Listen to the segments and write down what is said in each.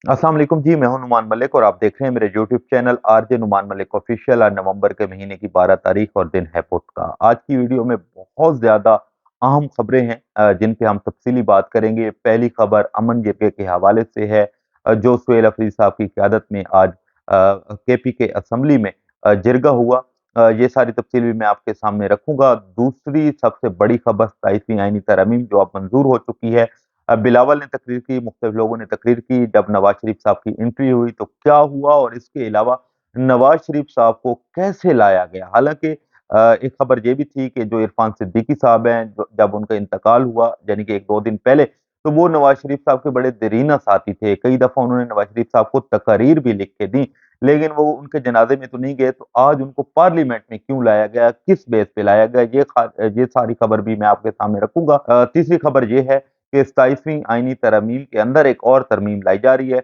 अस्सलाम वालेकुम जी, मैं हूं नुमान मलिक और आप देख रहे हैं मेरे YouTube channel RJ Numan Malik official. आज नवंबर के महीने की 12 तारीख और दिन है पुट का। आज की वीडियो में बहुत ज़्यादा अहम खबरें हैं जिन पे हम तफसीली बात करेंगे। पहली खबर अमन जिरगे के हवाले से है, जो सुहेल अफरीदी साहब की क़यादत में आज केपी के असम्बली में जिरगा हुआ। ये सारी तफसील भी मैं आपके सामने रखूंगा। दूसरी सबसे बड़ी खबर 27वीं आईनी तरमीम जो अब मंजूर हो चुकी है। बिलावल ने तकरीर की, मुख्तलिफ लोगों ने तकरीर की। जब नवाज शरीफ साहब की एंट्री हुई तो क्या हुआ और इसके अलावा नवाज शरीफ साहब को कैसे लाया गया। हालांकि एक खबर ये भी थी कि जो इरफान सिद्दीकी साहब हैं, जब उनका इंतकाल हुआ यानी कि एक दो दिन पहले, तो वो नवाज शरीफ साहब के बड़े देरीना साथी थे। कई दफा उन्होंने नवाज शरीफ साहब को तकारीर भी लिख के दी, लेकिन वो उनके जनाजे में तो नहीं गए। तो आज उनको पार्लियामेंट में क्यों लाया गया, किस बेस पे लाया गया, ये सारी खबर भी मैं आपके सामने रखूंगा। तीसरी खबर ये है कि 27वीं आईनी तरमीम के अंदर एक और तरमीम लाई जा रही है।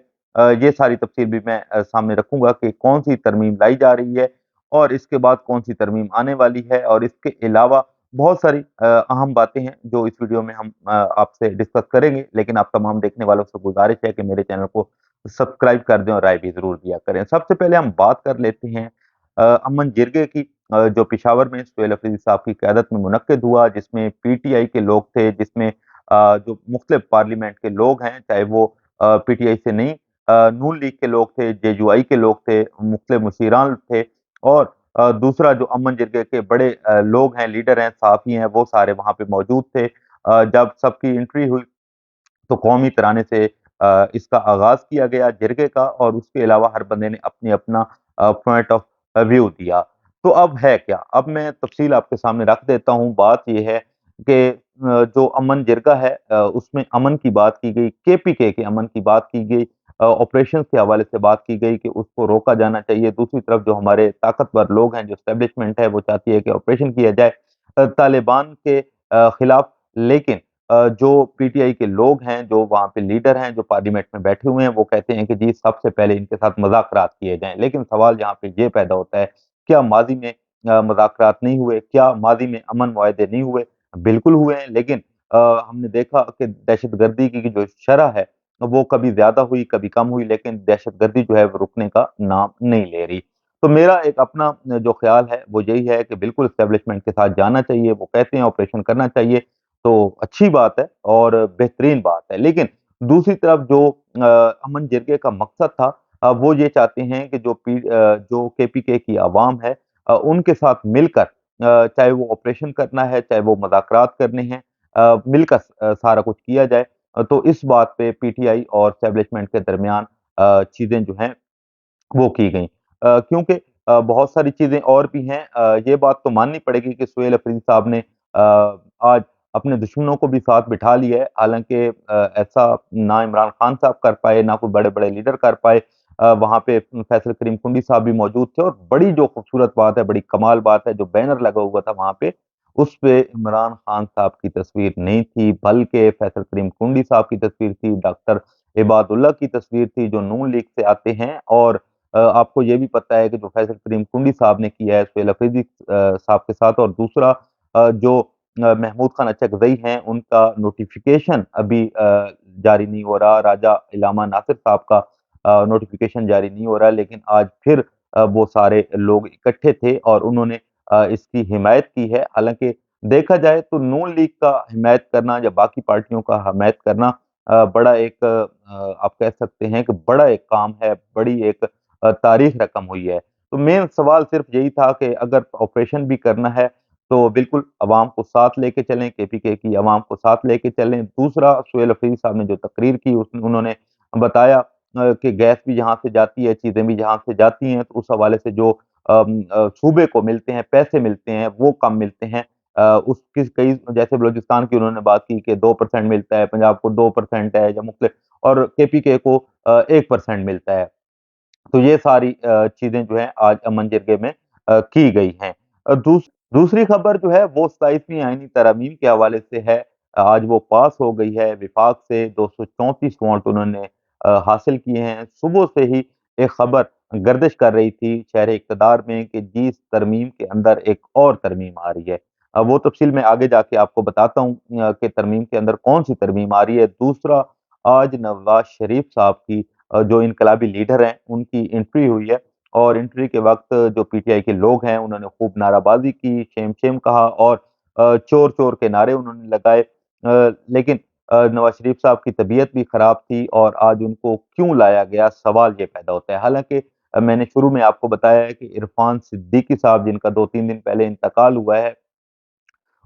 ये सारी तफसील भी मैं सामने रखूंगा कि कौन सी तरमीम लाई जा रही है और इसके बाद कौन सी तरमीम आने वाली है। और इसके अलावा बहुत सारी अहम बातें हैं जो इस वीडियो में हम आपसे डिस्कस करेंगे। लेकिन आप तमाम देखने वालों से गुजारिश है कि मेरे चैनल को सब्सक्राइब कर दें और राय भी जरूर दिया करें। सबसे पहले हम बात कर लेते हैं अमन जिरगे की, जो पिशावर में सुहेल अफरीदी साहब की क़यादत में मुनक्किद हुआ, जिसमें पीटीआई के लोग थे, जिसमें जो मुख्तलिफ पार्लियामेंट के लोग हैं, चाहे वो पीटीआई से नहीं, नून लीग के लोग थे, जेयूआई के लोग थे, मुख्तलिफ मुशीरान थे। और दूसरा जो अमन जिरगे के बड़े लोग हैं, लीडर हैं, सहाफ़ी हैं, वो सारे वहाँ पे मौजूद थे। जब सबकी एंट्री हुई तो कौमी तराने से इसका आगाज़ किया गया जिरगे का, और उसके अलावा हर बंदे ने अपनी अपना पॉइंट ऑफ व्यू दिया। तो अब है क्या? अब मैं तफ़सील आपके सामने रख देता हूँ। बात ये है कि जो अमन जिरगा है, उसमें अमन की बात की गई, केपीके के अमन की बात की गई, ऑपरेशंस के हवाले से बात की गई कि उसको रोका जाना चाहिए। दूसरी तरफ जो हमारे ताकतवर लोग हैं, जो एस्टेब्लिशमेंट है, वो चाहती है कि ऑपरेशन किया जाए तालिबान के खिलाफ। लेकिन जो पीटीआई के लोग हैं, जो वहाँ पे लीडर हैं, जो पार्लियामेंट में बैठे हुए हैं, वो कहते हैं कि जी सबसे पहले इनके साथ मुज़ाकरात किए जाएँ। लेकिन सवाल यहाँ पे ये पैदा होता है, क्या माज़ी में मुज़ाकरात नहीं हुए? क्या माज़ी में अमन मुआहदे नहीं हुए? बिल्कुल हुए हैं, लेकिन हमने देखा कि दहशतगर्दी की जो शरह है, वो कभी ज़्यादा हुई, कभी कम हुई, लेकिन दहशतगर्दी जो है वो रुकने का नाम नहीं ले रही। तो मेरा एक अपना जो ख़्याल है, वो यही है कि बिल्कुल एस्टेब्लिशमेंट के साथ जाना चाहिए। वो कहते हैं ऑपरेशन करना चाहिए, तो अच्छी बात है और बेहतरीन बात है। लेकिन दूसरी तरफ जो अमन जिरगे का मकसद था, वो ये चाहते हैं कि जो केपीके की आवाम है, उनके साथ मिलकर चाहे वो ऑपरेशन करना है, चाहे वो मुज़ाकरात करने हैं, मिलकर सारा कुछ किया जाए। तो इस बात पे पीटीआई और एस्टेब्लिशमेंट के दरमियान चीज़ें जो हैं वो की गई। क्योंकि बहुत सारी चीज़ें और भी हैं। ये बात तो माननी पड़ेगी कि सुहेल अफरीदी साहब ने आज अपने दुश्मनों को भी साथ बिठा लिया है। हालाँकि ऐसा ना इमरान खान साहब कर पाए, ना कोई बड़े-बड़े लीडर कर पाए। वहाँ पे फैसल करीम कुंडी साहब भी मौजूद थे, और बड़ी जो खूबसूरत बात है, बड़ी कमाल बात है, जो बैनर लगा हुआ था वहाँ पे, उसपे इमरान खान साहब की तस्वीर नहीं थी, बल्कि फैसल करीम कुंडी साहब की तस्वीर थी, डॉक्टर इबादुल्ला की तस्वीर थी, जो नून लीग से आते हैं। और आपको ये भी पता है कि जो फैसल करीम कुंडी साहब ने किया है सुहेल अफरीदी साहब के साथ, और दूसरा जो महमूद खान अचकज़ई हैं, उनका नोटिफ़िकेशन अभी जारी नहीं हो रहा। राजा इलामा नासिर साहब का नोटिफ़िकेशन जारी नहीं हो रहा है, लेकिन आज फिर वो सारे लोग इकट्ठे थे और उन्होंने इसकी हिमायत की है। हालाँकि देखा जाए तो नून लीग का हिमायत करना या बाकी पार्टियों का हिमायत करना बड़ा एक आप कह सकते हैं कि बड़ा एक काम है, बड़ी एक तारीख रकम हुई है। तो मेन सवाल सिर्फ यही था कि अगर ऑपरेशन भी करना है, तो बिल्कुल अवाम को साथ लेके चलें, केपीके की अवाम को साथ लेके चलें। दूसरा, सुहेल अफरीदी साहब ने जो तकरीर की, उसमें उन्होंने बताया कि गैस भी यहाँ से जाती है, चीज़ें भी यहाँ से जाती हैं, तो उस हवाले से जो सूबे को मिलते हैं, पैसे मिलते हैं, वो कम मिलते हैं। उसकी कई, जैसे बलूचिस्तान की उन्होंने बात की कि 2% मिलता है, पंजाब को 2% है, या मुख्तलिफ, और केपीके को 1% मिलता है। तो ये सारी चीज़ें जो हैं आज अमन जिरगे में की गई हैं। दूसरी खबर जो है वो 27वीं आईनी तरमीम के हवाले से है। आज वो पास हो गई है विफाक से, 234 वोट उन्होंने हासिल किए हैं। सुबह से ही एक खबर गर्दिश कर रही थी शहर इक़्तिदार में कि जी इस तरमीम के अंदर एक और तरमीम आ रही है। वो तफ़सील मैं आगे जाके आपको बताता हूँ कि तरमीम के अंदर कौन-सी तरमीम आ रही है। दूसरा, आज नवाज़ शरीफ साहब की जो इनकलाबी लीडर हैं उनकी एंट्री हुई है और एंट्री के वक़्त जो पीटीआई के लोग हैं उन्होंने खूब नाराबाज़ी की, शेम शेम कहा और चोर चोर के नारे उन्होंने लगाए। लेकिन नवाज़ शरीफ साहब की तबीयत भी ख़राब थी और आज उनको क्यों लाया गया सवाल ये पैदा होता है। हालाँकि मैंने शुरू में आपको बताया है कि इरफ़ान सिद्दीकी साहब जिनका 2-3 दिन पहले इंतकाल हुआ है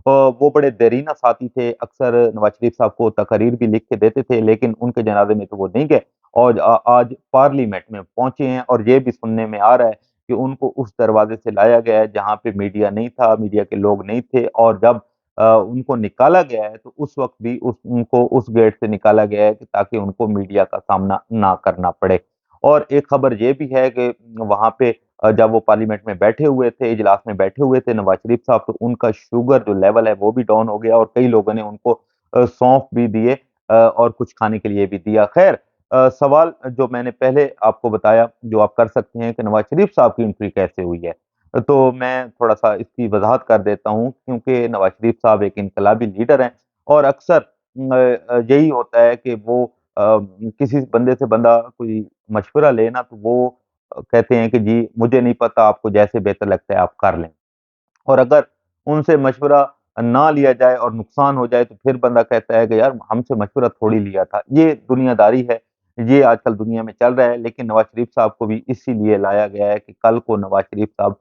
वो बड़े देरीना साथी थे, अक्सर नवाज़ शरीफ साहब को तकारीर भी लिख के देते थे, लेकिन उनके जनाज़े में तो वो नहीं गए और आज पार्लियामेंट में पहुँचे हैं और ये भी सुनने में आ रहा है कि उनको उस दरवाज़े से लाया गया है जहाँ पे मीडिया नहीं था, मीडिया के लोग नहीं थे और जब उनको निकाला गया है तो उस वक़्त भी उनको उस गेट से निकाला गया है कि ताकि उनको मीडिया का सामना ना करना पड़े। और एक खबर ये भी है कि वहाँ पे जब वो पार्लियामेंट में बैठे हुए थे, इजलास में बैठे हुए थे नवाज़ शरीफ साहब, तो उनका शुगर जो लेवल है वो भी डाउन हो गया और कई लोगों ने उनको सौंफ भी दिए और कुछ खाने के लिए भी दिया। ख़ैर सवाल जो मैंने पहले आपको बताया, जो आप कर सकते हैं कि नवाज़ शरीफ साहब की एंट्री कैसे हुई है? तो मैं थोड़ा-सा इसकी वज़ाहत कर देता हूँ क्योंकि नवाज़ शरीफ साहब एक इनकलाबी लीडर हैं और अक्सर यही होता है कि वो किसी बंदे से बंदा कोई मशवरा ले ना तो वो कहते हैं कि जी मुझे नहीं पता आपको जैसे बेहतर लगता है आप कर लें। और अगर उनसे मशवरा ना लिया जाए और नुकसान हो जाए तो फिर बंदा कहता है कि यार हमसे मशवरा थोड़ी लिया था। ये दुनियादारी है, ये आजकल दुनिया में चल रहा है लेकिन नवाज़ शरीफ साहब को भी इसीलिए लाया गया है कि कल को नवाज़ शरीफ साहब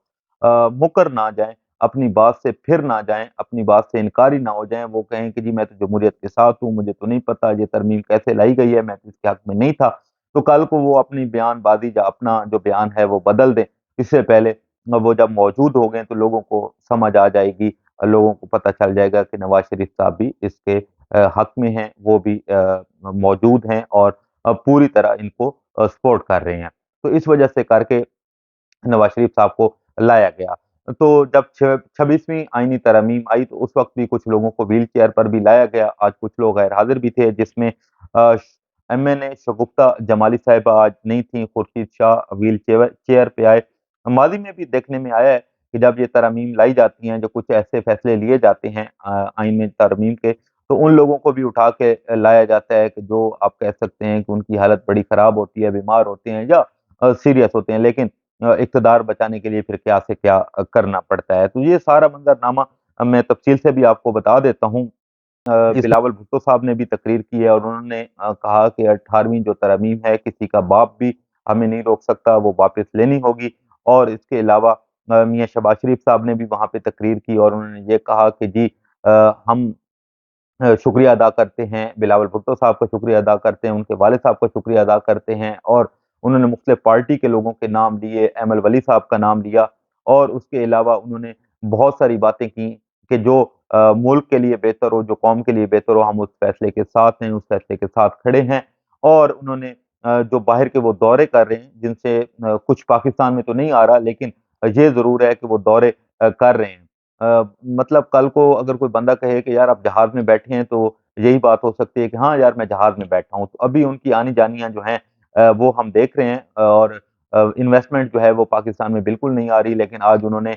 मुकर ना जाएँ, अपनी बात से फिर ना जाएँ, अपनी बात से इनकारी ना हो जाएँ। वो कहें कि जी मैं तो जमहूरियत के साथ हूँ, मुझे तो नहीं पता ये तरमीम कैसे लाई गई है, मैं तो इसके हक में नहीं था। तो कल को वो अपनी बयानबाज़ी या अपना जो बयान है वो बदल दें। इससे पहले वो जब मौजूद हो गए तो लोगों को समझ आ जाएगी, लोगों को पता चल जाएगा कि नवाज़ शरीफ साहब भी इसके हक में हैं, वो भी मौजूद हैं और पूरी तरह इनको सपोर्ट कर रहे हैं। तो इस वजह से करके नवाज़ शरीफ साहब को लाया गया। तो जब 26वीं आईनी तरमीम आई तो उस वक़्त भी कुछ लोगों को व्हील चेयर पर भी लाया गया। आज कुछ लोग गैर हाज़िर भी थे जिसमें एमएनए शगुफ्ता जमाली साहिबा आज नहीं थीं, खुर्शीद शाह व्हील चेयर पे आए। माज़ी में भी देखने में आया है कि जब ये तरमीम लाई जाती हैं, जो कुछ ऐसे फैसले लिए जाते हैं आइन में तरमीम के, तो उन लोगों को भी उठा के लाया जाता है कि जो आप कह सकते हैं कि उनकी हालत बड़ी ख़राब होती है, बीमार होते हैं या सीरियस होते हैं। लेकिन इक़्तिदार बचाने के लिए फिर क्या से क्या करना पड़ता है। तो ये सारा मंज़रनामा मैं तफ़सील से भी आपको बता देता हूँ। बिलावल भुट्टो साहब ने भी तकरीर की है और उन्होंने कहा कि 18वीं जो तरमीम है, किसी का बाप भी हमें नहीं रोक सकता, वो वापस लेनी होगी और इसके अलावा मियाँ शहबाज शरीफ साहब ने भी वहाँ पे तकरीर की और उन्होंने ये कहा कि जी हम शुक्रिया अदा करते हैं, बिलावल भुट्टो साहब का शुक्रिया अदा करते हैं, उनके वालिद साहब का शुक्रिया अदा करते हैं और उन्होंने मुख्तलिफ पार्टी के लोगों के नाम लिए, एमएल वली साहब का नाम लिया और उसके अलावा उन्होंने बहुत सारी बातें की कि जो मुल्क के लिए बेहतर हो, जो कौम के लिए बेहतर हो, हम उस फैसले के साथ हैं, उस फैसले के साथ खड़े हैं और उन्होंने जो बाहर के वो दौरे कर रहे हैं, जिनसे कुछ पाकिस्तान में तो नहीं आ रहा, लेकिन ये ज़रूर है कि वो दौरे कर रहे हैं। मतलब कल को अगर कोई बंदा कहे कि यार आप जहाज़ में बैठे हैं तो यही बात हो सकती है कि हाँ यार मैं जहाज़ में बैठा हूँ। तो अभी उनकी आनी-जानियाँ जो हैं वो हम देख रहे हैं और इन्वेस्टमेंट जो है वो पाकिस्तान में बिल्कुल नहीं आ रही लेकिन आज उन्होंने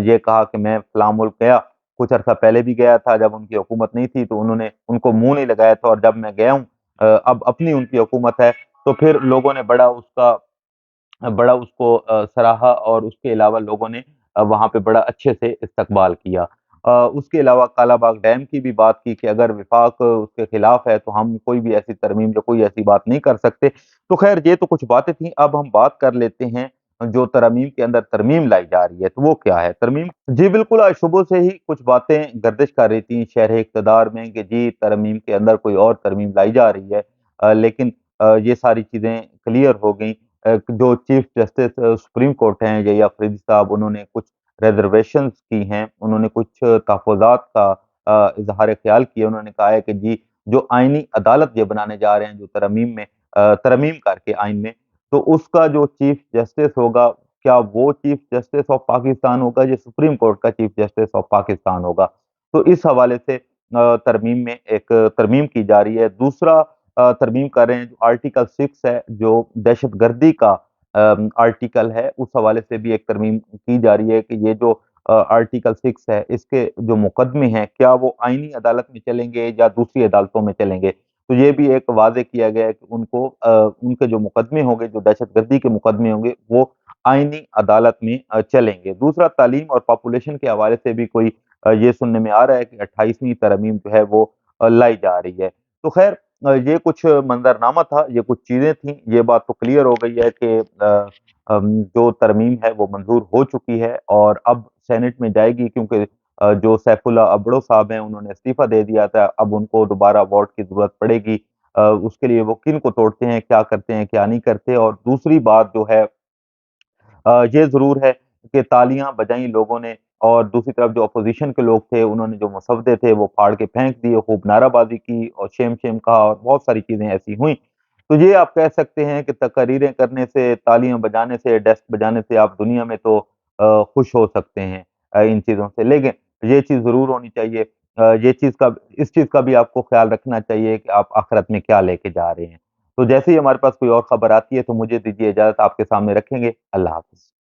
ये कहा कि मैं फलाँ मुल्क गया, कुछ अरसा पहले भी गया था जब उनकी हुकूमत नहीं थी तो उन्होंने उनको मुँह नहीं लगाया था और जब मैं गया हूँ अब अपनी उनकी हुकूमत है, तो फिर लोगों ने बड़ा उसको सराहा और उसके अलावा लोगों ने वहाँ पे बड़ा अच्छे से इस्तकबाल किया। उसके अलावा कालाबाग डैम की भी बात की कि अगर विफाक उसके खिलाफ है तो हम कोई भी ऐसी तरमीम या कोई ऐसी बात नहीं कर सकते। तो ख़ैर ये तो कुछ बातें थी, अब हम बात कर लेते हैं जो तरमीम के अंदर तरमीम लाई जा रही है, तो वो क्या है तरमीम? जी बिल्कुल, आज सुबह से ही कुछ बातें गर्दिश कर रही थी शरह इक़्तिदार में कि जी तरमीम के अंदर कोई और तरमीम लाई जा रही है। लेकिन ये सारी चीज़ें क्लियर हो गई। जो चीफ जस्टिस सुप्रीम कोर्ट हैं यही अफरीदी साहब उन्होंने कुछ रिज़र्वेशंस की हैं, उन्होंने कुछ तहफ़्फ़ुज़ात का इज़हार ख़्याल किया। उन्होंने कहा है कि जी, जो आइनी अदालत ये बनाने जा रहे हैं जो तरमीम में तरमीम करके आइन में, तो उसका जो चीफ जस्टिस होगा, क्या वो चीफ जस्टिस ऑफ पाकिस्तान होगा या सुप्रीम कोर्ट का चीफ जस्टिस ऑफ पाकिस्तान होगा? तो इस हवाले से तरमीम में एक तरमीम की जा रही है। दूसरा तरमीम कर रहे हैं जो आर्टिकल 6 है, जो दहशतगर्दी का आर्टिकल है, उस हवाले से भी एक तरमीम की जा रही है कि ये जो आर्टिकल 6 है, इसके जो मुकदमे हैं, क्या वो आईनी अदालत में चलेंगे या दूसरी अदालतों में चलेंगे? تو یہ بھی ایک واضح کیا گیا ہے کہ ان کو ان کے جو مقدمے ہوں گے، جو دہشت گردی کے مقدمے ہوں گے، وہ آئینی عدالت میں چلیں گے۔ دوسرا، تعلیم اور پاپولیشن کے حوالے سے بھی کوئی یہ سننے میں آ رہا ہے کہ 28ویں ترمیم جو ہے وہ لائی جا رہی ہے۔ تو خیر، یہ کچھ منظرنامہ تھا، یہ کچھ چیزیں تھیں۔ یہ بات تو کلیئر ہو گئی ہے کہ جو ترمیم ہے وہ منظور ہو چکی ہے اور اب سینٹ میں جائے گی، کیونکہ جو سیف اللہ ابڑو صاحب ہیں انہوں نے استعفیٰ دے دیا تھا، اب ان کو دوبارہ ووٹ کی ضرورت پڑے گی۔ اس کے لیے وہ کن کو توڑتے ہیں، کیا کرتے ہیں، کیا نہیں کرتے۔ اور دوسری بات جو ہے، یہ ضرور ہے کہ تالیاں بجائیں لوگوں نے، اور دوسری طرف جو اپوزیشن کے لوگ تھے انہوں نے جو مسودے تھے وہ پھاڑ کے پھینک دیے، خوب نعرہ بازی کی اور شیم شیم کہا، اور بہت ساری چیزیں ایسی ہوئیں۔ تو یہ آپ کہہ سکتے ہیں کہ تقریریں کرنے سے، تالیاں بجانے سے، ڈیسک بجانے سے آپ دنیا میں تو خوش ہو سکتے ہیں ان چیزوں سے، لیکن یہ چیز ضرور ہونی چاہیے، اس چیز کا بھی آپ کو خیال رکھنا چاہیے کہ آپ آخرت میں کیا لے کے جا رہے ہیں۔ تو جیسے ہی ہمارے پاس کوئی اور خبر آتی ہے تو مجھے دیجیے اجازت، آپ کے سامنے رکھیں گے۔ اللہ حافظ۔